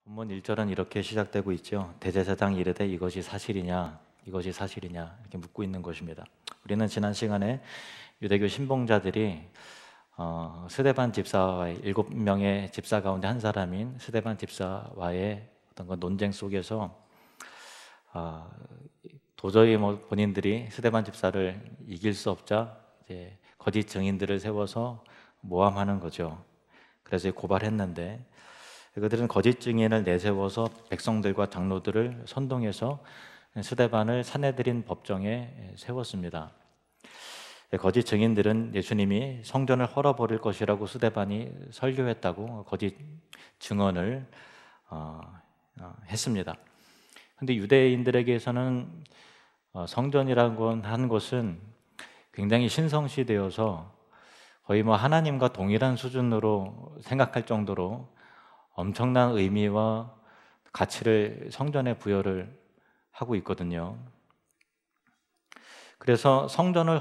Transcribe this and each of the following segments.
본문 1절은 이렇게 시작되고 있죠. 대제사장이 이르되 이것이 사실이냐 이것이 사실이냐 이렇게 묻고 있는 것입니다. 우리는 지난 시간에 유대교 신봉자들이 스데반 집사와의 7명의 집사 가운데 한 사람인 스데반 집사와의 어떤 그 논쟁 속에서 도저히 본인들이 스데반 집사를 이길 수 없자 이제 거짓 증인들을 세워서 모함하는 거죠. 그래서 고발했는데 그들은 거짓 증인을 내세워서 백성들과 장로들을 선동해서 스데반을 사내들인 법정에 세웠습니다. 거짓 증인들은 예수님이 성전을 헐어버릴 것이라고 스데반이 설교했다고 거짓 증언을 했습니다. 그런데 유대인들에게서는 성전이라고 한 것은 굉장히 신성시되어서 거의 하나님과 동일한 수준으로 생각할 정도로 엄청난 의미와 가치를 성전에 부여를 하고 있거든요. 그래서 성전을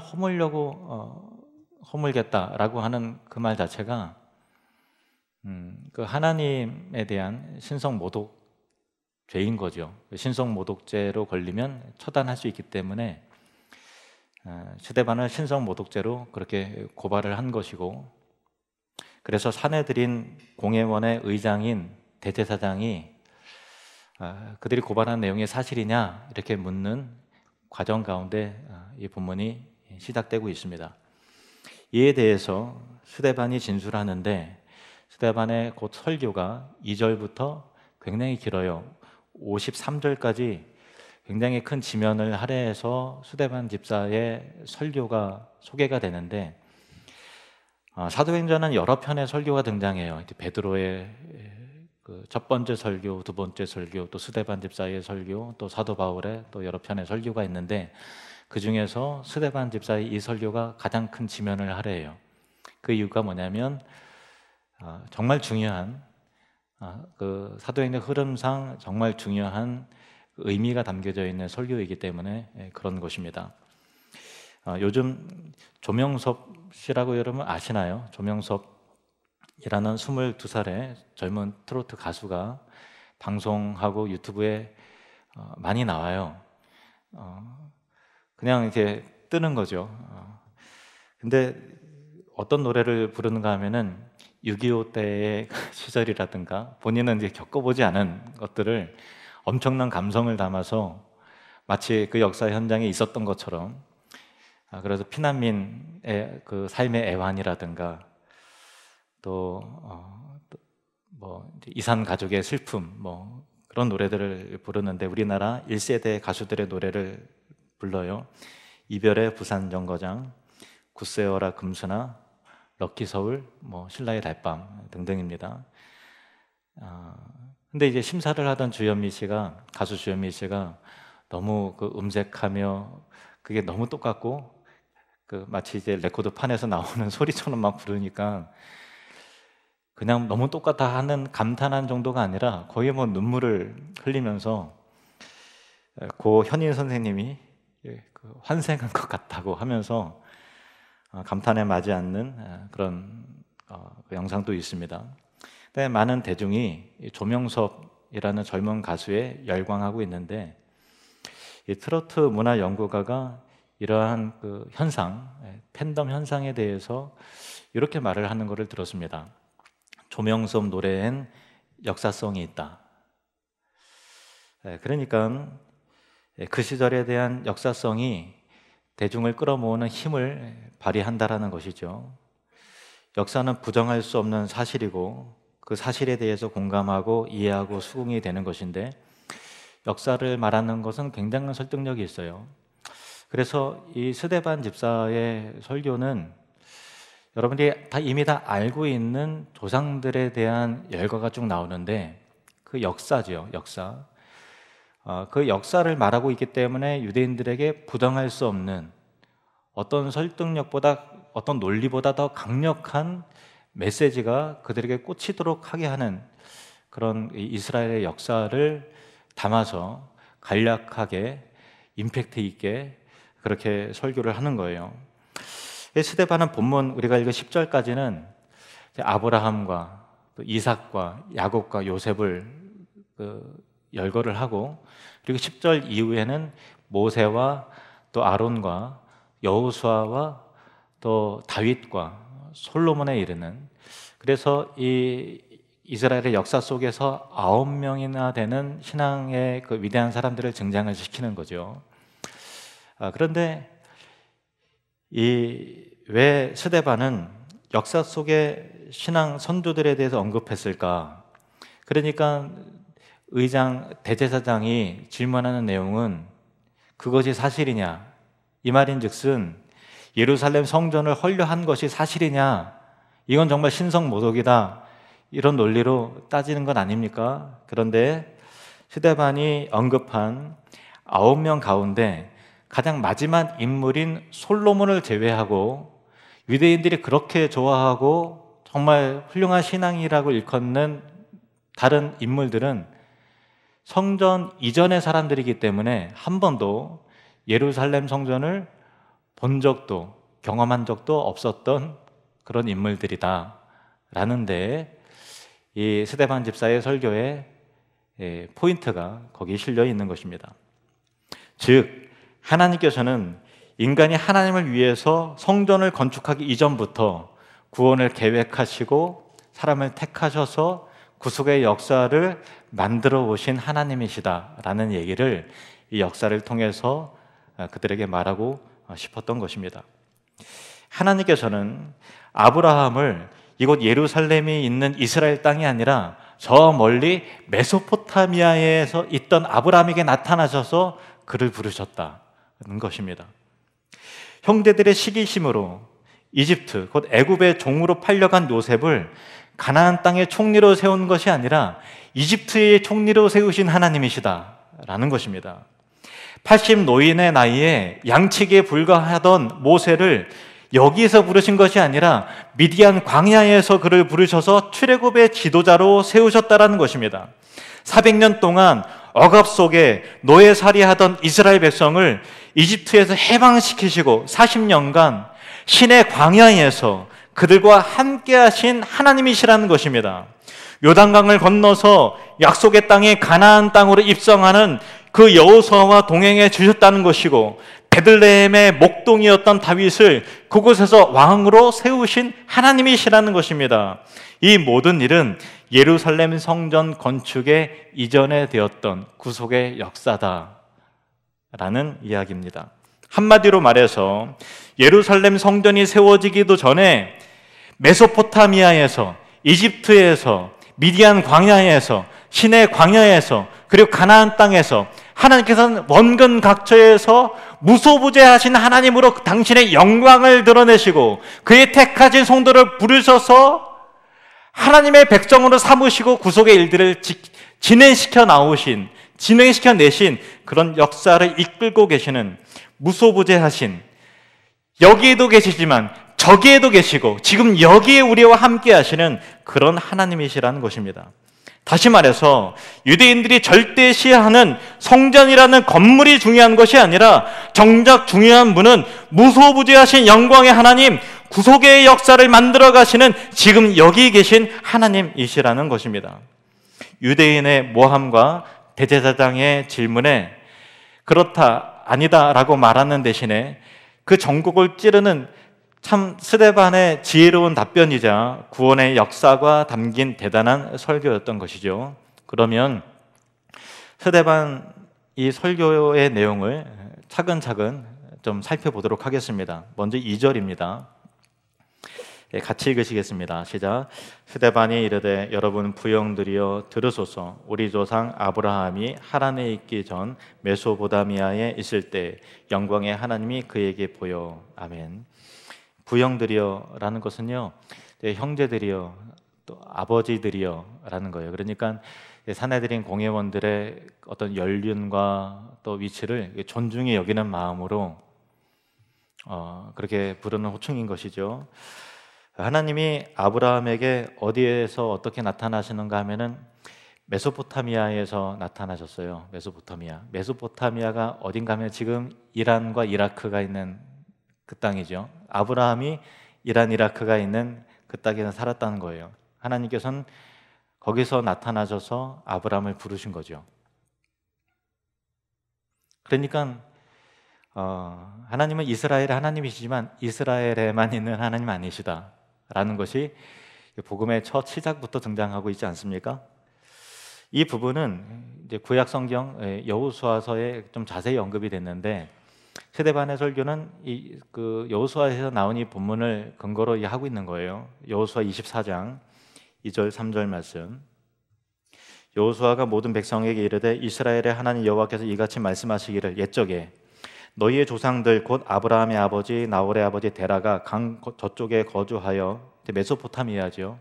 허물겠다라고 하는 그 말 자체가 그 하나님에 대한 신성 모독죄인 거죠. 신성 모독죄로 걸리면 처단할 수 있기 때문에 스데반을 신성 모독죄로 그렇게 고발을 한 것이고, 그래서 사내들인 공회원의 의장인 대제사장이 그들이 고발한 내용이 사실이냐 이렇게 묻는 과정 가운데 이 본문이 시작되고 있습니다. 이에 대해서 스데반이 진술하는데, 스데반의 곧 설교가 2절부터 굉장히 길어요. 53절까지 굉장히 큰 지면을 할애해서 스데반 집사의 설교가 소개가 되는데, 사도행전은 여러 편의 설교가 등장해요. 베드로의 그 첫 번째 설교, 두 번째 설교, 또 스데반 집사의 설교, 또 사도 바울의 또 여러 편의 설교가 있는데, 그 중에서 스데반 집사의 이 설교가 가장 큰 지면을 할애해요. 그 이유가 뭐냐면 정말 중요한 그 사도행전 흐름상 정말 중요한 의미가 담겨져 있는 설교이기 때문에 그런 것입니다. 요즘 조명섭 씨라고 여러분 아시나요? 조명섭이라는 22살의 젊은 트로트 가수가 방송하고 유튜브에 많이 나와요. 그냥 이렇게 뜨는 거죠. 근데 어떤 노래를 부르는가 하면은 6.25 때의 시절이라든가 본인은 이제 겪어보지 않은 것들을 엄청난 감성을 담아서 마치 그 역사 현장에 있었던 것처럼, 그래서 피난민의 그 삶의 애환이라든가 또 이산 가족의 슬픔 그런 노래들을 부르는데, 우리나라 1세대 가수들의 노래를 불러요. 이별의 부산 정거장, 굳세어라 금수나, 럭키 서울, 신라의 달밤 등등입니다. 근데 이제 심사를 하던 가수 주현미 씨가 너무 그 음색하며 그게 너무 똑같고 마치 이제 레코드 판에서 나오는 소리처럼 막 부르니까 그냥 너무 똑같다 하는 감탄한 정도가 아니라 거의 눈물을 흘리면서 고 현인 선생님이 환생한 것 같다고 하면서 감탄에 맞지 않는 그런 영상도 있습니다. 근데 많은 대중이 조명섭이라는 젊은 가수에 열광하고 있는데, 이 트로트 문화 연구가가 이러한 그 현상, 팬덤 현상에 대해서 이렇게 말을 하는 것을 들었습니다. 조명섭 노래엔 역사성이 있다. 그러니까 그 시절에 대한 역사성이 대중을 끌어모으는 힘을 발휘한다라는 것이죠. 역사는 부정할 수 없는 사실이고 그 사실에 대해서 공감하고 이해하고 수긍이 되는 것인데, 역사를 말하는 것은 굉장한 설득력이 있어요. 그래서 이 스데반 집사의 설교는 여러분들이 이미 다 알고 있는 조상들에 대한 열거가 쭉 나오는데, 그 역사죠, 역사. 그 역사를 말하고 있기 때문에 유대인들에게 부정할 수 없는 어떤 설득력보다, 어떤 논리보다 더 강력한 메시지가 그들에게 꽂히도록 하게 하는 그런 이스라엘의 역사를 담아서 간략하게 임팩트 있게 그렇게 설교를 하는 거예요. 스데반은 본문 우리가 읽은 10절까지는 아브라함과 또 이삭과 야곱과 요셉을 열거를 하고, 그리고 10절 이후에는 모세와 또 아론과 여호수아와 또 다윗과 솔로몬에 이르는, 그래서 이 이스라엘의 역사 속에서 9명이나 되는 신앙의 그 위대한 사람들을 등장을 시키는 거죠. 그런데 왜 스데반은 역사 속의 신앙 선조들에 대해서 언급했을까? 그러니까 의장 대제사장이 질문하는 내용은 그것이 사실이냐, 이 말인즉슨 예루살렘 성전을 헐려한 것이 사실이냐, 이건 정말 신성모독이다, 이런 논리로 따지는 건 아닙니까? 그런데 스데반이 언급한 9명 가운데 가장 마지막 인물인 솔로몬을 제외하고 유대인들이 그렇게 좋아하고 정말 훌륭한 신앙이라고 일컫는 다른 인물들은 성전 이전의 사람들이기 때문에 한 번도 예루살렘 성전을 본 적도 경험한 적도 없었던 그런 인물들이다 라는데, 이 스데반 집사의 설교의 포인트가 거기에 실려 있는 것입니다. 즉 하나님께서는 인간이 하나님을 위해서 성전을 건축하기 이전부터 구원을 계획하시고 사람을 택하셔서 구속의 역사를 만들어 오신 하나님이시다라는 얘기를 이 역사를 통해서 그들에게 말하고 싶었던 것입니다. 하나님께서는 아브라함을 이곳 예루살렘이 있는 이스라엘 땅이 아니라 저 멀리 메소포타미아에서 있던 아브라함에게 나타나셔서 그를 부르셨다는 것입니다. 형제들의 시기심으로 이집트, 곧 애굽의 종으로 팔려간 요셉을 가나안 땅의 총리로 세운 것이 아니라 이집트의 총리로 세우신 하나님이시다라는 것입니다. 80 노인의 나이에 양치기에 불과하던 모세를 여기에서 부르신 것이 아니라 미디안 광야에서 그를 부르셔서 출애굽의 지도자로 세우셨다라는 것입니다. 400년 동안 억압 속에 노예살이하던 이스라엘 백성을 이집트에서 해방시키시고 40년간 신의 광야에서 그들과 함께 하신 하나님이시라는 것입니다. 요단강을 건너서 약속의 땅에 가나안 땅으로 입성하는 그 여호수아와 동행해 주셨다는 것이고, 베들레헴의 목동이었던 다윗을 그곳에서 왕으로 세우신 하나님이시라는 것입니다. 이 모든 일은 예루살렘 성전 건축의 이전에 되었던 구속의 역사다라는 이야기입니다. 한마디로 말해서 예루살렘 성전이 세워지기도 전에 메소포타미아에서, 이집트에서, 미디안 광야에서, 시내 광야에서, 그리고 가나안 땅에서 하나님께서는 원근 각처에서 무소부재하신 하나님으로 당신의 영광을 드러내시고 그의 택하신 성도를 부르셔서 하나님의 백성으로 삼으시고 구속의 일들을 진행시켜 내신 그런 역사를 이끌고 계시는, 무소부재하신, 여기에도 계시지만 저기에도 계시고 지금 여기에 우리와 함께 하시는 그런 하나님이시라는 것입니다. 다시 말해서 유대인들이 절대시하는 성전이라는 건물이 중요한 것이 아니라 정작 중요한 분은 무소부재하신 영광의 하나님, 구속의 역사를 만들어 가시는 지금 여기 계신 하나님이시라는 것입니다. 유대인의 모함과 대제사장의 질문에 그렇다, 아니다 라고 말하는 대신에 그 전국을 찌르는 참 스데반의 지혜로운 답변이자 구원의 역사가 담긴 대단한 설교였던 것이죠. 그러면 스데반 이 설교의 내용을 차근차근 좀 살펴보도록 하겠습니다. 먼저 2절입니다. 같이 읽으시겠습니다. 시작. 스데반이 이르되 여러분 부형들이여 들으소서. 우리 조상 아브라함이 하란에 있기 전 메소포타미아에 있을 때 영광의 하나님이 그에게 보여. 아멘. 부형들이여 라는 것은요, 형제들이여, 또 아버지들이여 라는 거예요. 그러니까 사내들인 공회원들의 어떤 연륜과 또 위치를 존중히 여기는 마음으로 그렇게 부르는 호칭인 것이죠. 하나님이 아브라함에게 어디에서 어떻게 나타나시는가 하면은 메소포타미아에서 나타나셨어요. 메소포타미아가 어딘가 하면 지금 이란과 이라크가 있는 그 땅이죠. 아브라함이 이란, 이라크가 있는 그 땅에서 살았다는 거예요. 하나님께서는 거기서 나타나셔서 아브라함을 부르신 거죠. 그러니까 하나님은 이스라엘의 하나님이시지만 이스라엘에만 있는 하나님 아니시다라는 것이 복음의 첫 시작부터 등장하고 있지 않습니까? 이 부분은 이제 구약 성경 여호수아서에 좀 자세히 언급이 됐는데, 세대반의 설교는 그 여호수아에서 나온 이 본문을 근거로 하고 있는 거예요. 여호수아 24장 2절 3절 말씀. 여호수아가 모든 백성에게 이르되 이스라엘의 하나님 여호와께서 이같이 말씀하시기를 옛적에 너희의 조상들 곧 아브라함의 아버지 나홀의 아버지 데라가 강 저쪽에 거주하여, 메소포타미아죠.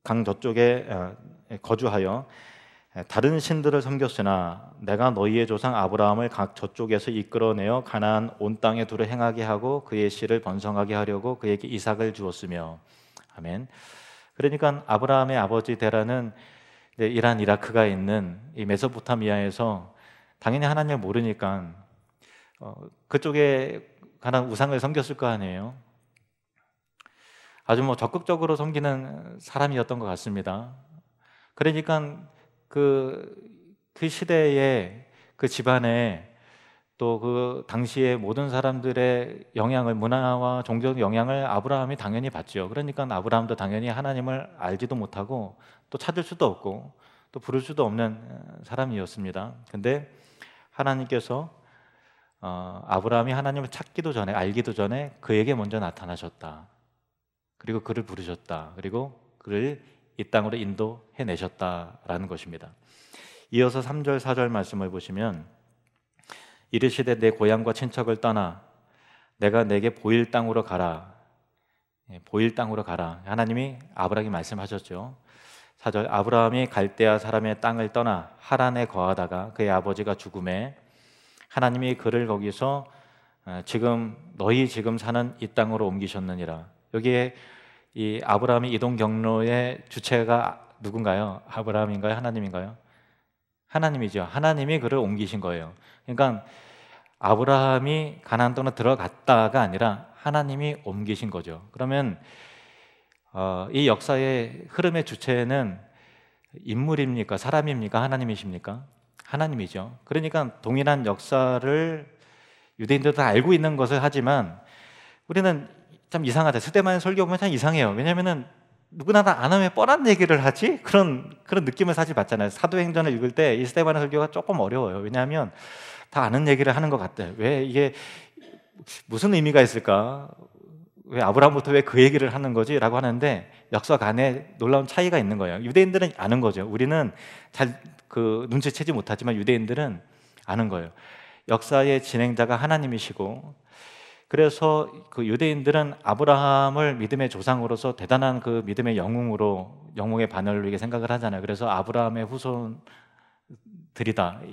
강 저쪽에 거주하여 다른 신들을 섬겼으나 내가 너희의 조상 아브라함을 각 저쪽에서 이끌어내어 가나안 온 땅에 두루 행하게 하고 그의 씨를 번성하게 하려고 그에게 이삭을 주었으며. 아멘. 그러니까 아브라함의 아버지 데라는 이란 이라크가 있는 이 메소포타미아에서 당연히 하나님을 모르니까 그쪽에 가나안 우상을 섬겼을 거 아니에요. 아주 적극적으로 섬기는 사람이었던 것 같습니다. 그러니까 그 시대에 그 집안에 또 그 당시에 모든 사람들의 영향을, 문화와 종교적 영향을 아브라함이 당연히 받죠. 그러니까 아브라함도 당연히 하나님을 알지도 못하고 또 찾을 수도 없고 또 부를 수도 없는 사람이었습니다. 근데 하나님께서 아브라함이 하나님을 찾기도 전에, 알기도 전에 그에게 먼저 나타나셨다. 그리고 그를 부르셨다. 그리고 그를 이 땅으로 인도해내셨다라는 것입니다. 이어서 3절 4절 말씀을 보시면 이르시되 내 고향과 친척을 떠나 내가 내게 보일 땅으로 가라. 보일 땅으로 가라. 하나님이 아브라함에게 말씀하셨죠. 4절 아브라함이 갈대아 사람의 땅을 떠나 하란에 거하다가 그의 아버지가 죽음에 하나님이 그를 거기서 너희 지금 사는 이 땅으로 옮기셨느니라. 여기에 이 아브라함의 이동 경로의 주체가 누군가요? 아브라함인가요? 하나님인가요? 하나님이죠. 하나님이 그를 옮기신 거예요. 그러니까 아브라함이 가나안 땅으로 들어갔다가 아니라 하나님이 옮기신 거죠. 그러면 이 역사의 흐름의 주체는 인물입니까? 사람입니까? 하나님이십니까? 하나님이죠. 그러니까 동일한 역사를 유대인들도 다 알고 있는 것을 하지만 우리는 참 이상하다. 스데반의 설교 보면 참 이상해요. 왜냐하면은 누구나 다 안 하면 뻔한 얘기를 하지? 그런 느낌을 사실 받잖아요. 사도행전을 읽을 때 이 스데반의 설교가 조금 어려워요. 왜냐하면 다 아는 얘기를 하는 것 같아요. 왜 이게 무슨 의미가 있을까? 왜 아브라함부터 왜 그 얘기를 하는 거지? 라고 하는데 역사가 안에 놀라운 차이가 있는 거예요. 유대인들은 아는 거죠. 우리는 잘 눈치채지 못하지만 유대인들은 아는 거예요. 역사의 진행자가 하나님이시고, 그래서 그 유대인들은 아브라함을 믿음의 조상으로서 대단한 그 믿음의 영웅의 반열로 이렇게 생각을 하잖아요. 그래서 아브라함의 후손들이다.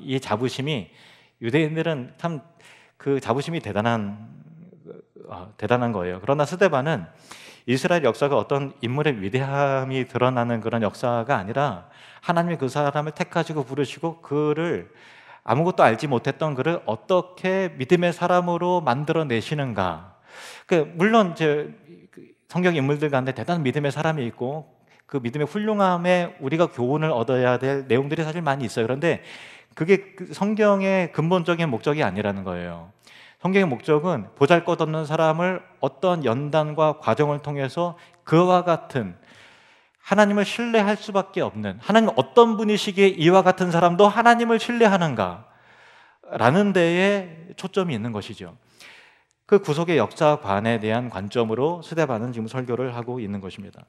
이 자부심이, 유대인들은 참 그 자부심이 대단한 거예요. 그러나 스데반은 이스라엘 역사가 어떤 인물의 위대함이 드러나는 그런 역사가 아니라 하나님이 그 사람을 택하시고 부르시고 그를, 아무것도 알지 못했던 그를 어떻게 믿음의 사람으로 만들어내시는가. 물론 성경 인물들 가운데 대단한 믿음의 사람이 있고 그 믿음의 훌륭함에 우리가 교훈을 얻어야 될 내용들이 사실 많이 있어요. 그런데 그게 성경의 근본적인 목적이 아니라는 거예요. 성경의 목적은 보잘것없는 사람을 어떤 연단과 과정을 통해서 그와 같은, 하나님을 신뢰할 수밖에 없는, 하나님 어떤 분이시기에 이와 같은 사람도 하나님을 신뢰하는가 라는 데에 초점이 있는 것이죠. 그 구속의 역사관에 대한 관점으로 스데반은 지금 설교를 하고 있는 것입니다.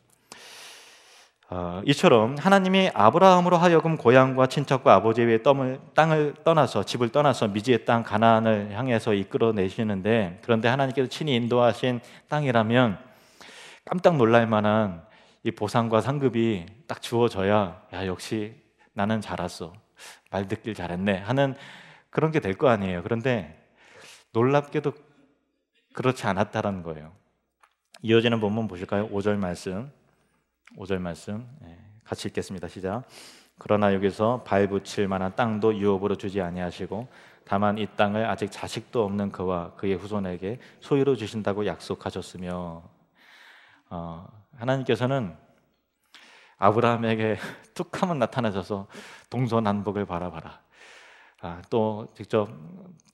이처럼 하나님이 아브라함으로 하여금 고향과 친척과 아버지의 땅을 떠나서, 집을 떠나서 미지의 땅 가나안을 향해서 이끌어내시는데, 그런데 하나님께서 친히 인도하신 땅이라면 깜짝 놀랄 만한 이 보상과 상급이 딱 주어져야, 야, 역시 나는 잘했어, 말 듣길 잘했네 하는 그런 게 될 거 아니에요. 그런데 놀랍게도 그렇지 않았다라는 거예요. 이어지는 본문 보실까요? 5절 말씀 같이 읽겠습니다. 시작. 그러나 여기서 발 붙일 만한 땅도 유업으로 주지 아니하시고 다만 이 땅을 아직 자식도 없는 그와 그의 후손에게 소유로 주신다고 약속하셨으며, 하나님께서는 아브라함에게 툭 하면 나타나셔서 동서남북을 바라봐라. 또 직접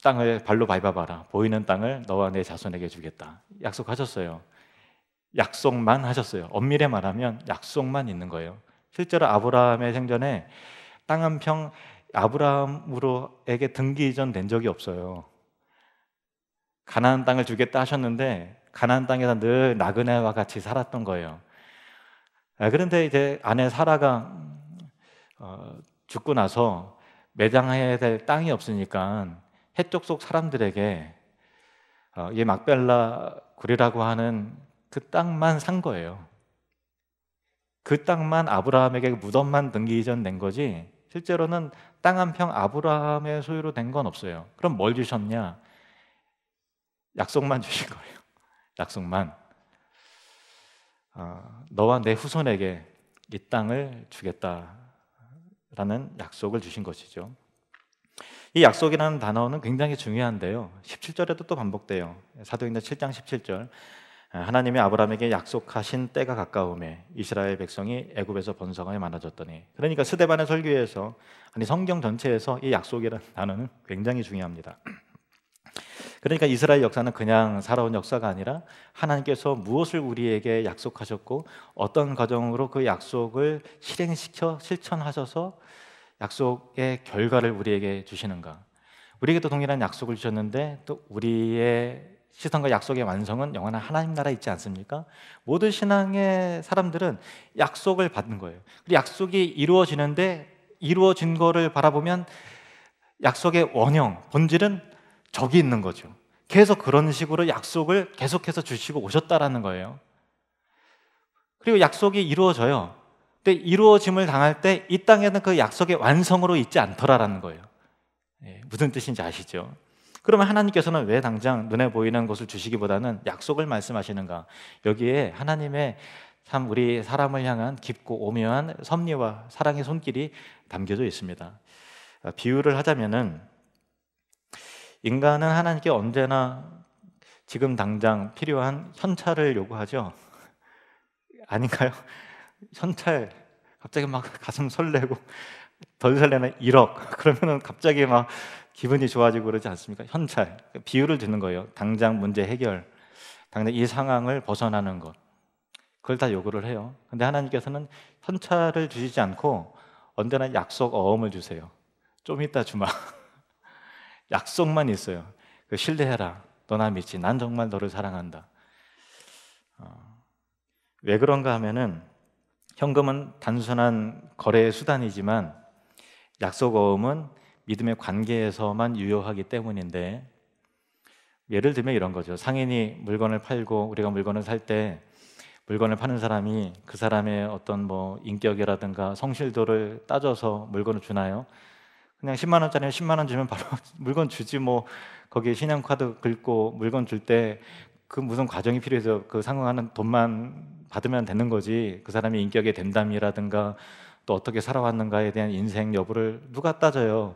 땅을 발로 밟아봐라. 보이는 땅을 너와 내 자손에게 주겠다. 약속하셨어요. 약속만 하셨어요. 엄밀히 말하면 약속만 있는 거예요. 실제로 아브라함의 생전에 땅 한 평 아브라함으로에게 등기 이전 된 적이 없어요. 가나안 땅을 주겠다 하셨는데 가나안 땅에서 늘 나그네와 같이 살았던 거예요. 그런데 이제 아내 사라가 죽고 나서 매장해야 될 땅이 없으니까 해쪽 속 사람들에게 이 막벨라 굴이라고 하는 그 땅만 산 거예요. 그 땅만 아브라함에게 무덤만 등기 이전 된 거지 실제로는 땅 한 평 아브라함의 소유로 된 건 없어요. 그럼 뭘 주셨냐? 약속만 주신 거예요. 약속만. 너와 내 후손에게 이 땅을 주겠다라는 약속을 주신 것이죠. 이 약속이라는 단어는 굉장히 중요한데요. 17절에도 또 반복돼요. 사도행전 7장 17절. 하나님이 아브라함에게 약속하신 때가 가까우매 이스라엘 백성이 애굽에서 번성하여 많아졌더니. 그러니까 스데반의 설교에서 아니 성경 전체에서 이 약속이라는 단어는 굉장히 중요합니다. 그러니까 이스라엘 역사는 그냥 살아온 역사가 아니라 하나님께서 무엇을 우리에게 약속하셨고 어떤 과정으로 그 약속을 실행시켜 실천하셔서 약속의 결과를 우리에게 주시는가. 우리에게도 동일한 약속을 주셨는데 또 우리의 시선과 약속의 완성은 영원한 하나님 나라에 있지 않습니까? 모든 신앙의 사람들은 약속을 받는 거예요. 그리고 약속이 이루어지는데 이루어진 거를 바라보면 약속의 원형, 본질은 적이 있는 거죠. 계속 그런 식으로 약속을 계속해서 주시고 오셨다라는 거예요. 그리고 약속이 이루어져요. 근데 이루어짐을 당할 때 이 땅에는 그 약속의 완성으로 있지 않더라라는 거예요. 무슨 뜻인지 아시죠? 그러면 하나님께서는 왜 당장 눈에 보이는 것을 주시기보다는 약속을 말씀하시는가? 여기에 하나님의 참 우리 사람을 향한 깊고 오묘한 섭리와 사랑의 손길이 담겨져 있습니다. 비유를 하자면은 인간은 하나님께 언제나 지금 당장 필요한 현찰을 요구하죠. 아닌가요? 현찰 갑자기 막 가슴 설레고 덜 설레는 1억 그러면은 갑자기 막 기분이 좋아지고 그러지 않습니까? 현찰 비유를 드는 거예요. 당장 문제 해결, 당장 이 상황을 벗어나는 것 그걸 다 요구를 해요. 근데 하나님께서는 현찰을 주시지 않고 언제나 약속 어음을 주세요. 좀 이따 주마. 약속만 있어요. 신뢰해라. 너 나 믿지. 난 정말 너를 사랑한다. 왜 그런가 하면은 현금은 단순한 거래의 수단이지만 약속 어음은 믿음의 관계에서만 유효하기 때문인데 예를 들면 이런 거죠. 상인이 물건을 팔고 우리가 물건을 살 때 물건을 파는 사람이 그 사람의 어떤 뭐 인격이라든가 성실도를 따져서 물건을 주나요? 그냥 10만 원짜리는 10만 원 주면 바로 물건 주지 뭐 거기에 신용카드 긁고 물건 줄 때 그 무슨 과정이 필요해서 그 상응하는 돈만 받으면 되는 거지 그 사람의 인격의 됨담이라든가 또 어떻게 살아왔는가에 대한 인생 여부를 누가 따져요.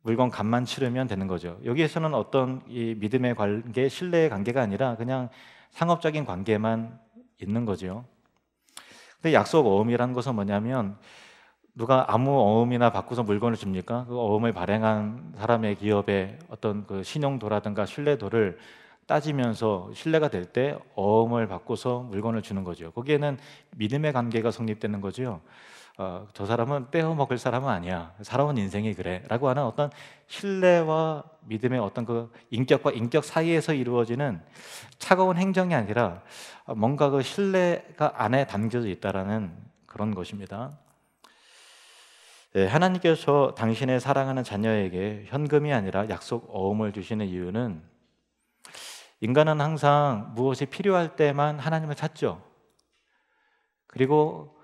물건 값만 치르면 되는 거죠. 여기에서는 어떤 이 믿음의 관계, 신뢰의 관계가 아니라 그냥 상업적인 관계만 있는 거죠. 근데 약속 어음이라는 것은 뭐냐면 누가 아무 어음이나 바꾸서 물건을 줍니까? 그 어음을 발행한 사람의 기업의 어떤 그 신용도라든가 신뢰도를 따지면서 신뢰가 될 때 어음을 바꿔서 물건을 주는 거죠. 거기에는 믿음의 관계가 성립되는 거죠. 저 사람은 떼어먹을 사람은 아니야. 살아온 인생이 그래. 라고 하는 어떤 신뢰와 믿음의 어떤 그 인격과 인격 사이에서 이루어지는 차가운 행정이 아니라 뭔가 그 신뢰가 안에 담겨져 있다라는 그런 것입니다. 하나님께서 당신의 사랑하는 자녀에게 현금이 아니라 약속 어음을 주시는 이유는 인간은 항상 무엇이 필요할 때만 하나님을 찾죠. 그리고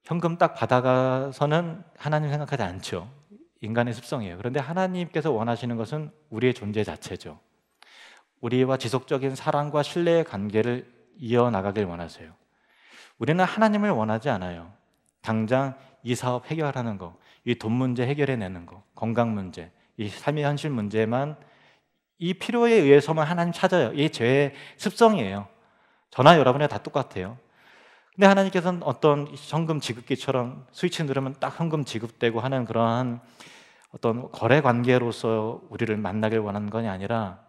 현금 딱 받아가서는 하나님 생각하지 않죠. 인간의 습성이에요. 그런데 하나님께서 원하시는 것은 우리의 존재 자체죠. 우리와 지속적인 사랑과 신뢰의 관계를 이어나가길 원하세요. 우리는 하나님을 원하지 않아요. 당장 이 사업 해결하는 거, 이 돈 문제 해결해내는 거, 건강 문제, 이 삶의 현실 문제만 이 필요에 의해서만 하나님 찾아요. 이 죄의 습성이에요. 저나 여러분이 다 똑같아요. 근데 하나님께서는 어떤 현금 지급기처럼 스위치 누르면 딱 현금 지급되고 하는 그러한 어떤 거래 관계로서 우리를 만나길 원하는 것이 아니라,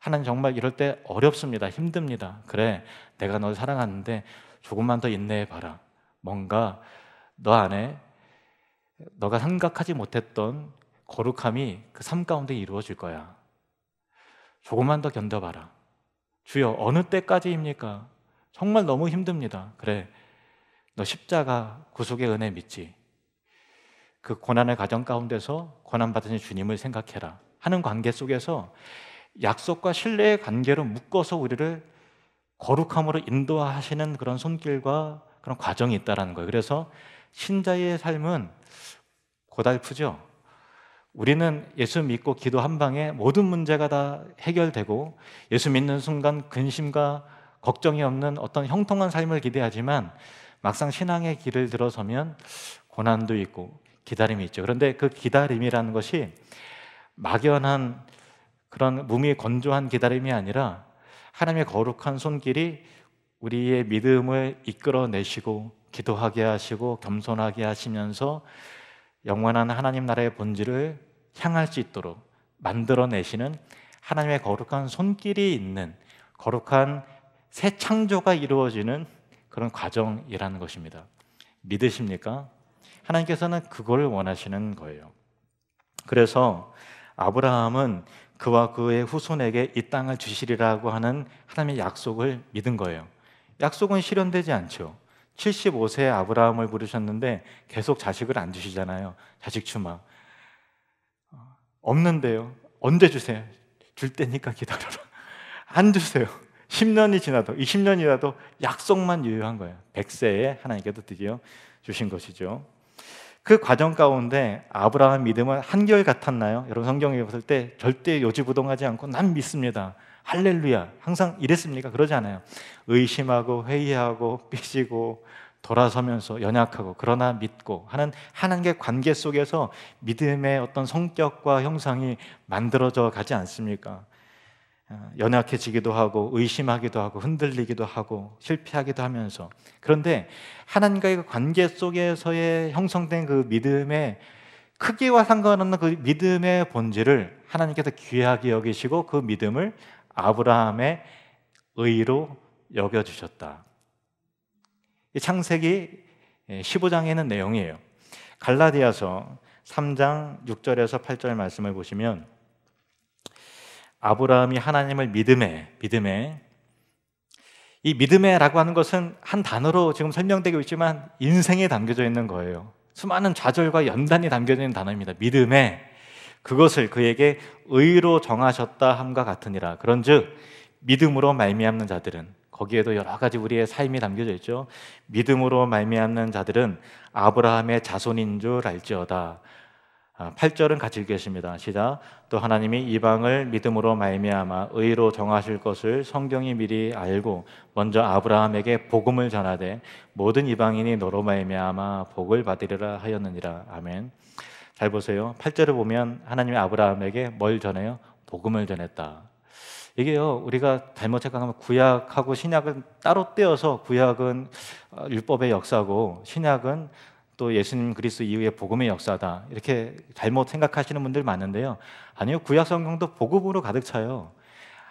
하나님 정말 이럴 때 어렵습니다. 힘듭니다. 그래, 내가 널 사랑하는데 조금만 더 인내해 봐라. 뭔가 너 안에 너가 생각하지 못했던 거룩함이 그 삶 가운데 이루어질 거야. 조금만 더 견뎌봐라. 주여, 어느 때까지입니까? 정말 너무 힘듭니다. 그래, 너 십자가 구속의 은혜 믿지? 그 고난의 과정 가운데서 고난받으신 주님을 생각해라 하는 관계 속에서 약속과 신뢰의 관계로 묶어서 우리를 거룩함으로 인도하시는 그런 손길과 그런 과정이 있다는 거예요. 그래서 신자의 삶은 고달프죠. 우리는 예수 믿고 기도 한 방에 모든 문제가 다 해결되고 예수 믿는 순간 근심과 걱정이 없는 어떤 형통한 삶을 기대하지만 막상 신앙의 길을 들어서면 고난도 있고 기다림이 있죠. 그런데 그 기다림이라는 것이 막연한 그런 몸이 건조한 기다림이 아니라 하나님의 거룩한 손길이 우리의 믿음을 이끌어내시고 기도하게 하시고 겸손하게 하시면서 영원한 하나님 나라의 본질을 향할 수 있도록 만들어내시는 하나님의 거룩한 손길이 있는 거룩한 새 창조가 이루어지는 그런 과정이라는 것입니다. 믿으십니까? 하나님께서는 그걸 원하시는 거예요. 그래서 아브라함은 그와 그의 후손에게 이 땅을 주시리라고 하는 하나님의 약속을 믿은 거예요. 약속은 실현되지 않죠. 75세에 아브라함을 부르셨는데 계속 자식을 안 주시잖아요. 자식 추마. 없는데요. 언제 주세요? 줄 때니까 기다려라. 안 주세요. 10년이 지나도 20년이 지나도 약속만 유효한 거예요. 100세에 하나님께서 드디어 주신 것이죠. 그 과정 가운데 아브라함 믿음은 한결같았나요? 여러분 성경에 봤을 때 절대 요지부동하지 않고 난 믿습니다. 할렐루야. 항상 이랬습니까? 그러지 않아요. 의심하고 회의하고 삐지고 돌아서면서 연약하고 그러나 믿고 하는 하나님의 관계 속에서 믿음의 어떤 성격과 형상이 만들어져 가지 않습니까? 연약해지기도 하고 의심하기도 하고 흔들리기도 하고 실패하기도 하면서, 그런데 하나님과의 그 관계 속에서의 형성된 그 믿음의 크기와 상관없는 그 믿음의 본질을 하나님께서 귀하게 여기시고 그 믿음을 아브라함의 의로 여겨주셨다. 이 창세기 15장에 있는 내용이에요. 갈라디아서 3장 6절에서 8절 말씀을 보시면 아브라함이 하나님을 믿음에, 이 믿음에라고 하는 것은 한 단어로 지금 설명되고 있지만 인생에 담겨져 있는 거예요. 수많은 좌절과 연단이 담겨져 있는 단어입니다. 믿음에 그것을 그에게 의로 정하셨다 함과 같으니라. 그런즉 믿음으로 말미암는 자들은, 거기에도 여러 가지 우리의 삶이 담겨져 있죠. 믿음으로 말미암는 자들은 아브라함의 자손인 줄 알지어다. 8절은 같이 읽겠습니다. 시작. 또 하나님이 이방을 믿음으로 말미암아 의로 정하실 것을 성경이 미리 알고 먼저 아브라함에게 복음을 전하되 모든 이방인이 너로 말미암아 복을 받으리라 하였느니라. 아멘. 잘 보세요. 8절을 보면 하나님이 아브라함에게 뭘 전해요? 복음을 전했다. 이게요, 우리가 잘못 생각하면 구약하고 신약은 따로 떼어서 구약은 율법의 역사고 신약은 또 예수님 그리스도 이후의 복음의 역사다, 이렇게 잘못 생각하시는 분들 많은데요. 아니요, 구약 성경도 복음으로 가득 차요.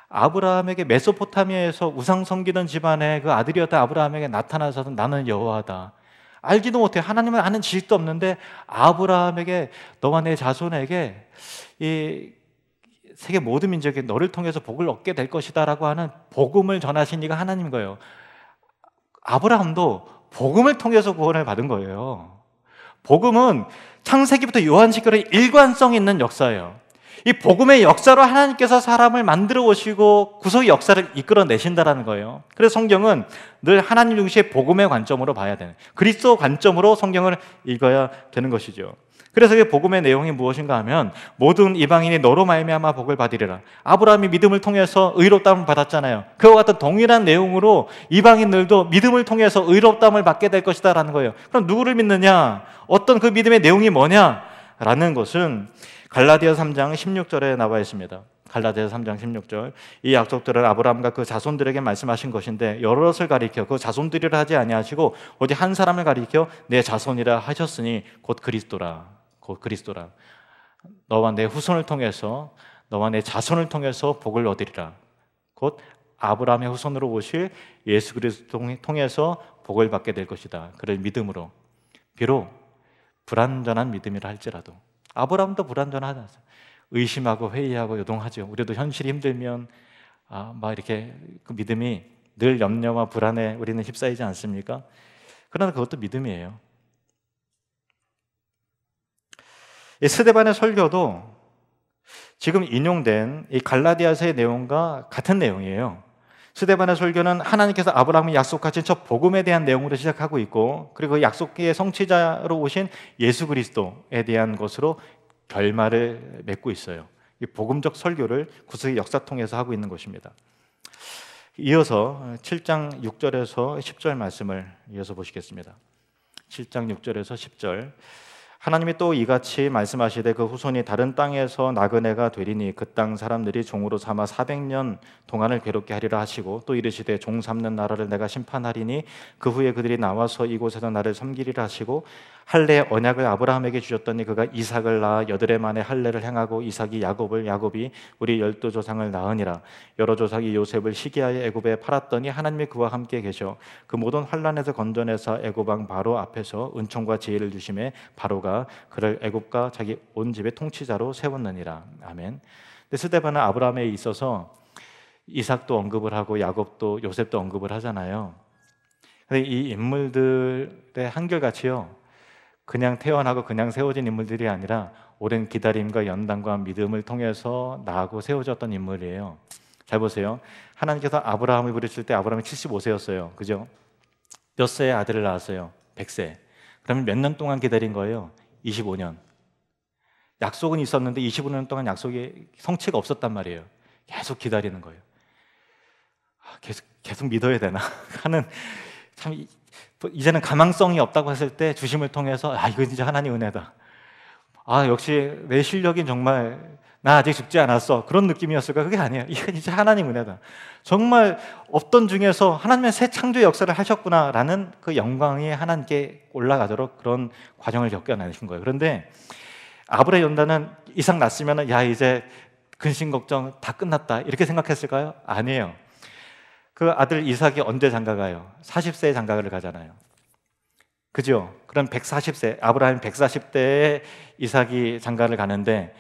아브라함에게 메소포타미아에서 우상 섬기던 집안의 그 아들이었던 아브라함에게 나타나서 나는 여호와다. 알지도 못해. 하나님은 아는 지식도 없는데 아브라함에게 너와 내 자손에게 이 세계 모든 민족이 너를 통해서 복을 얻게 될 것이다 라고 하는 복음을 전하신 이가 하나님인 거예요. 아브라함도 복음을 통해서 구원을 받은 거예요. 복음은 창세기부터 요한시기로 일관성 있는 역사예요. 이 복음의 역사로 하나님께서 사람을 만들어 오시고 구속의 역사를 이끌어내신다는 거예요. 그래서 성경은 늘 하나님 중시의 복음의 관점으로 봐야 되는, 그리스도 관점으로 성경을 읽어야 되는 것이죠. 그래서 이 복음의 내용이 무엇인가 하면 모든 이방인이 너로 말미암아 복을 받으리라. 아브라함이 믿음을 통해서 의롭다함을 받았잖아요. 그와 같은 동일한 내용으로 이방인들도 믿음을 통해서 의롭다함을 받게 될 것이다 라는 거예요. 그럼 누구를 믿느냐? 어떤 그 믿음의 내용이 뭐냐? 라는 것은 갈라디아 3장 16절에 나와 있습니다. 갈라디아서 3장 16절. 이 약속들을 아브라함과 그 자손들에게 말씀하신 것인데 여럿을 가리켜 그 자손들이라 하지 아니하시고 오직 한 사람을 가리켜 내 자손이라 하셨으니 곧 그리스도라. 곧 그리스도라. 너와 내 후손을 통해서 너와 내 자손을 통해서 복을 얻으리라. 곧 아브라함의 후손으로 오실 예수 그리스도를 통해서 복을 받게 될 것이다. 그를 믿음으로. 비록 불완전한 믿음이라 할지라도. 아브라함도 불완전하지 않습니다. 의심하고 회의하고 요동하죠. 우리도 현실이 힘들면 막 이렇게 그 믿음이 늘 염려와 불안에 우리는 휩싸이지 않습니까? 그러나 그것도 믿음이에요. 이 스데반의 설교도 지금 인용된 이 갈라디아서의 내용과 같은 내용이에요. 스데반의 설교는 하나님께서 아브라함이 약속하신 첫 복음에 대한 내용으로 시작하고 있고, 그리고 약속의 성취자로 오신 예수 그리스도에 대한 것으로 결말을 맺고 있어요. 이 복음적 설교를 구속의 역사통에서 하고 있는 것입니다. 이어서 7장 6절에서 10절 말씀을 이어서 보시겠습니다. 7장 6절에서 10절. 하나님이 또 이같이 말씀하시되 그 후손이 다른 땅에서 나그네가 되리니 그 땅 사람들이 종으로 삼아 400년 동안을 괴롭게 하리라 하시고, 또 이르시되 종 삼는 나라를 내가 심판하리니 그 후에 그들이 나와서 이곳에서 나를 섬기리라 하시고, 할례 언약을 아브라함에게 주셨더니 그가 이삭을 낳아 8해 만에 할례를 행하고 이삭이 야곱을, 야곱이 우리 12조상을 낳으니라. 여러 조상이 요셉을 시기하여 애굽에 팔았더니 하나님이 그와 함께 계셔 그 모든 환난에서 건져내사 애굽 왕 바로 앞에서 은총과 지혜를 주심에 바로가 그를 애굽과 자기 온 집의 통치자로 세웠느니라. 아멘. 근데 스데반은 아브라함에 있어서 이삭도 언급을 하고 야곱도 요셉도 언급을 하잖아요. 근데 이 인물들의 한결같이요, 그냥 태어나고 그냥 세워진 인물들이 아니라 오랜 기다림과 연단과 믿음을 통해서 나하고 세워졌던 인물이에요. 잘 보세요. 하나님께서 아브라함을 부르실 때 아브라함이 75세였어요. 그죠? 몇 세에 아들을 낳았어요? 100세. 그러면 몇 년 동안 기다린 거예요? 25년. 약속은 있었는데 25년 동안 약속이 성취가 없었단 말이에요. 계속 기다리는 거예요. 계속 믿어야 되나 하는, 참 이제는 가망성이 없다고 했을 때 주심을 통해서 이거 진짜 하나님 은혜다. 역시 내 실력이 정말 나 아직 죽지 않았어, 그런 느낌이었을까? 그게 아니에요. 이거 진짜 하나님 은혜다. 정말 없던 중에서 하나님의 새 창조의 역사를 하셨구나라는 그 영광이 하나님께 올라가도록 그런 과정을 겪어내신 거예요. 그런데 아브라함 연단은 이삭 낳았으면 이제 근심 걱정 다 끝났다 이렇게 생각했을까요? 아니에요. 그 아들 이삭이 언제 장가가요? 40세에 장가를 가잖아요. 그죠? 그럼 140세, 아브라함이 140세에 이삭이 장가를 가는데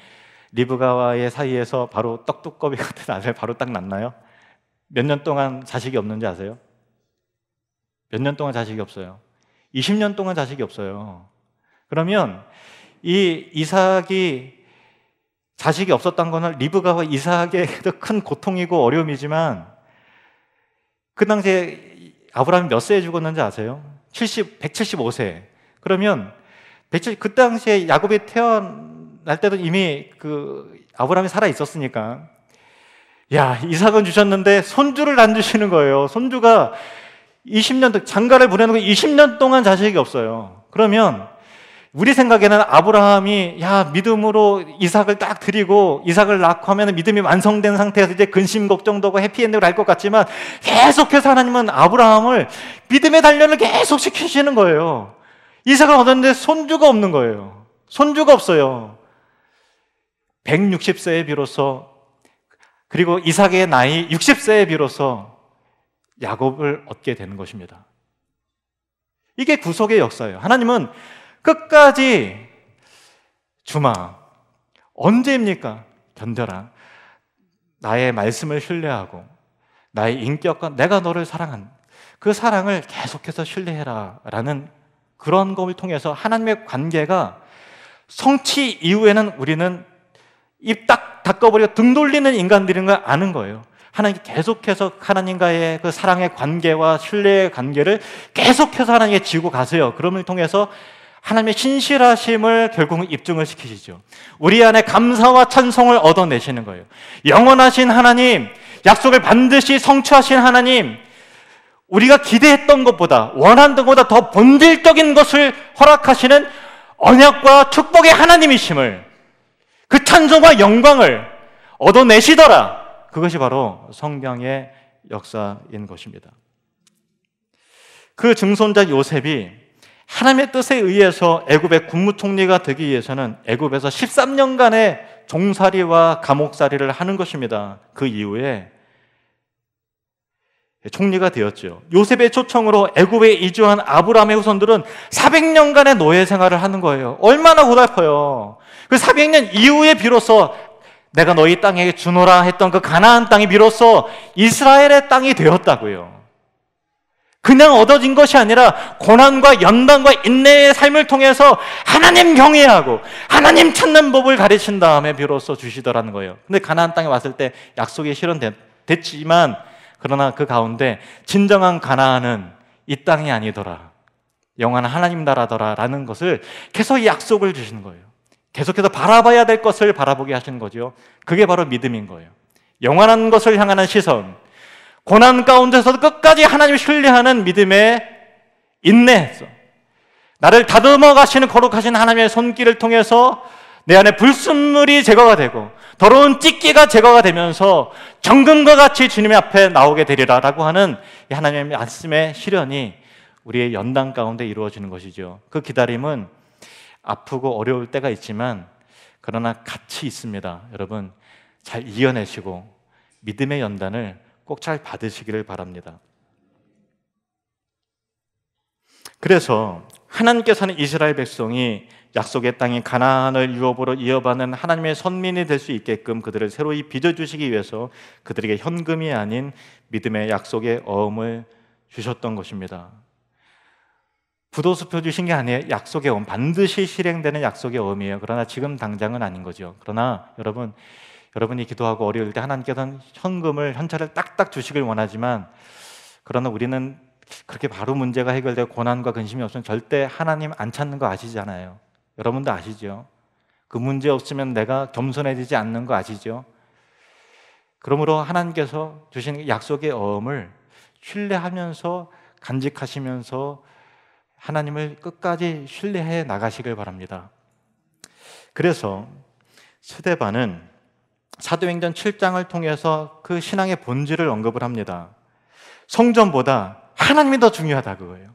리브가와의 사이에서 바로 떡두꺼비 같은 아들 바로 딱 낳나요? 몇 년 동안 자식이 없는지 아세요? 몇 년 동안 자식이 없어요? 20년 동안 자식이 없어요. 그러면 이 이삭이 자식이 없었던 거는 리브가와 이삭에게도 큰 고통이고 어려움이지만, 그 당시에 아브라함이 몇 세에 죽었는지 아세요? 175세. 그러면 그 당시에 야곱이 태어날 때도 이미 그 아브라함이 살아 있었으니까, 이삭은 주셨는데 손주를 안 주시는 거예요. 손주가 20년 장가를 보내는 거 20년 동안 자식이 없어요. 그러면 우리 생각에는 아브라함이 믿음으로 이삭을 딱 드리고 이삭을 낳고 하면 믿음이 완성된 상태에서 이제 근심 걱정도 하고 해피엔딩을 할 것 같지만, 계속해서 하나님은 아브라함을 믿음의 단련을 계속 시키시는 거예요. 이삭을 얻었는데 손주가 없는 거예요. 손주가 없어요. 160세에 비로소, 그리고 이삭의 나이 60세에 비로소 야곱을 얻게 되는 것입니다. 이게 구속의 역사예요. 하나님은 끝까지 주마, 언제입니까? 견뎌라. 나의 말씀을 신뢰하고 나의 인격과 내가 너를 사랑한 그 사랑을 계속해서 신뢰해라 라는 그런 것을 통해서 하나님의 관계가 성취 이후에는 우리는 입 딱 닫아버리고 등 돌리는 인간들인 걸 아는 거예요. 하나님 계속해서 하나님과의 그 사랑의 관계와 신뢰의 관계를 계속해서 하나님께 지고 가세요. 그럼을 통해서 하나님의 신실하심을 결국은 입증을 시키시죠. 우리 안에 감사와 찬송을 얻어내시는 거예요. 영원하신 하나님, 약속을 반드시 성취하신 하나님, 우리가 기대했던 것보다 원하는 것보다 더 본질적인 것을 허락하시는 언약과 축복의 하나님이심을, 그 찬송과 영광을 얻어내시더라. 그것이 바로 성경의 역사인 것입니다. 그 증손자 요셉이 하나님의 뜻에 의해서 애굽의 국무총리가 되기 위해서는 애굽에서 13년간의 종살이와 감옥살이를 하는 것입니다. 그 이후에 총리가 되었죠. 요셉의 초청으로 애굽에 이주한 아브라함의 후손들은 400년간의 노예 생활을 하는 거예요. 얼마나 고달퍼요. 그 400년 이후에 비로소 내가 너희 땅에 주노라 했던 그 가나안 땅이 비로소 이스라엘의 땅이 되었다고요. 그냥 얻어진 것이 아니라 고난과 연단과 인내의 삶을 통해서 하나님 경외하고 하나님 찾는 법을 가르친 다음에 비로소 주시더라는 거예요. 근데 가나안 땅에 왔을 때 약속이 실현됐지만 그러나 그 가운데 진정한 가나안은 이 땅이 아니더라, 영원한 하나님 나라더라 라는 것을 계속 약속을 주시는 거예요. 계속해서 바라봐야 될 것을 바라보게 하시는 거죠. 그게 바로 믿음인 거예요. 영원한 것을 향하는 시선, 고난 가운데서도 끝까지 하나님을 신뢰하는 믿음의 인내에서 나를 다듬어 가시는 거룩하신 하나님의 손길을 통해서 내 안에 불순물이 제거가 되고 더러운 찢기가 제거가 되면서 정금과 같이 주님의 앞에 나오게 되리라 라고 하는 이 하나님의 말씀의 실현이 우리의 연단 가운데 이루어지는 것이죠. 그 기다림은 아프고 어려울 때가 있지만 그러나 같이 있습니다. 여러분 잘 이겨내시고 믿음의 연단을 꼭 잘 받으시기를 바랍니다. 그래서 하나님께서는 이스라엘 백성이 약속의 땅인 가나안을 유업으로 이어받는 하나님의 선민이 될 수 있게끔 그들을 새로이 빚어주시기 위해서 그들에게 현금이 아닌 믿음의 약속의 어음을 주셨던 것입니다. 부도수표 주신 게 아니에요. 약속의 어음, 반드시 실행되는 약속의 어음이에요. 그러나 지금 당장은 아닌 거죠. 그러나 여러분이 기도하고 어려울 때 하나님께서는 현찰을 딱딱 주시길 원하지만 그러나 우리는 그렇게 바로 문제가 해결되고 고난과 근심이 없으면 절대 하나님 안 찾는 거 아시잖아요. 여러분도 아시죠? 그 문제 없으면 내가 겸손해지지 않는 거 아시죠? 그러므로 하나님께서 주신 약속의 어음을 신뢰하면서 간직하시면서 하나님을 끝까지 신뢰해 나가시길 바랍니다. 그래서 스데반은 사도행전 7장을 통해서 그 신앙의 본질을 언급을 합니다. 성전보다 하나님이 더 중요하다 그거예요.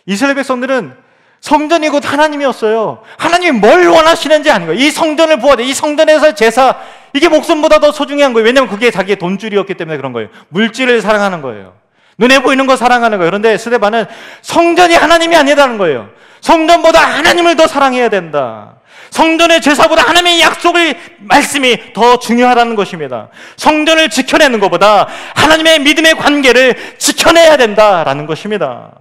이스라엘 백성들은 성전이 곧 하나님이었어요. 하나님이 뭘 원하시는지 아는 거예요. 이 성전을 보아야 돼. 이 성전에서 제사, 이게 목숨보다 더 소중한 거예요. 왜냐하면 그게 자기의 돈줄이었기 때문에 그런 거예요. 물질을 사랑하는 거예요. 눈에 보이는 거 사랑하는 거예요. 그런데 스데반은 성전이 하나님이 아니라는 거예요. 성전보다 하나님을 더 사랑해야 된다. 성전의 제사보다 하나님의 약속의 말씀이 더 중요하다는 것입니다. 성전을 지켜내는 것보다 하나님의 믿음의 관계를 지켜내야 된다라는 것입니다.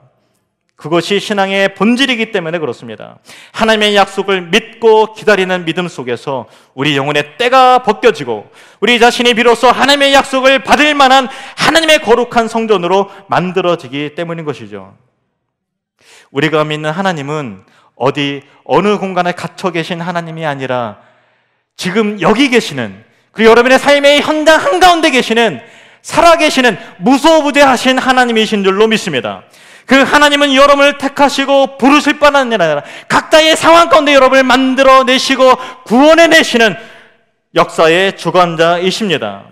그것이 신앙의 본질이기 때문에 그렇습니다. 하나님의 약속을 믿고 기다리는 믿음 속에서 우리 영혼의 때가 벗겨지고 우리 자신이 비로소 하나님의 약속을 받을 만한 하나님의 거룩한 성전으로 만들어지기 때문인 것이죠. 우리가 믿는 하나님은 어느 공간에 갇혀 계신 하나님이 아니라 지금 여기 계시는, 그리고 여러분의 삶의 현장 한가운데 계시는, 살아계시는 무소부재하신 하나님이신 줄로 믿습니다. 그 하나님은 여러분을 택하시고 부르실 뿐 아니라 각자의 상황 가운데 여러분을 만들어내시고 구원해내시는 역사의 주관자이십니다.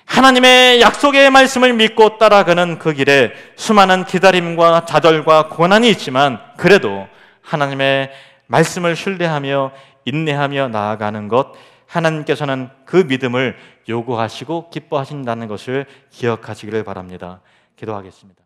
하나님의 약속의 말씀을 믿고 따라가는 그 길에 수많은 기다림과 좌절과 고난이 있지만 그래도 하나님의 말씀을 신뢰하며 인내하며 나아가는 것, 하나님께서는 그 믿음을 요구하시고 기뻐하신다는 것을 기억하시기를 바랍니다. 기도하겠습니다.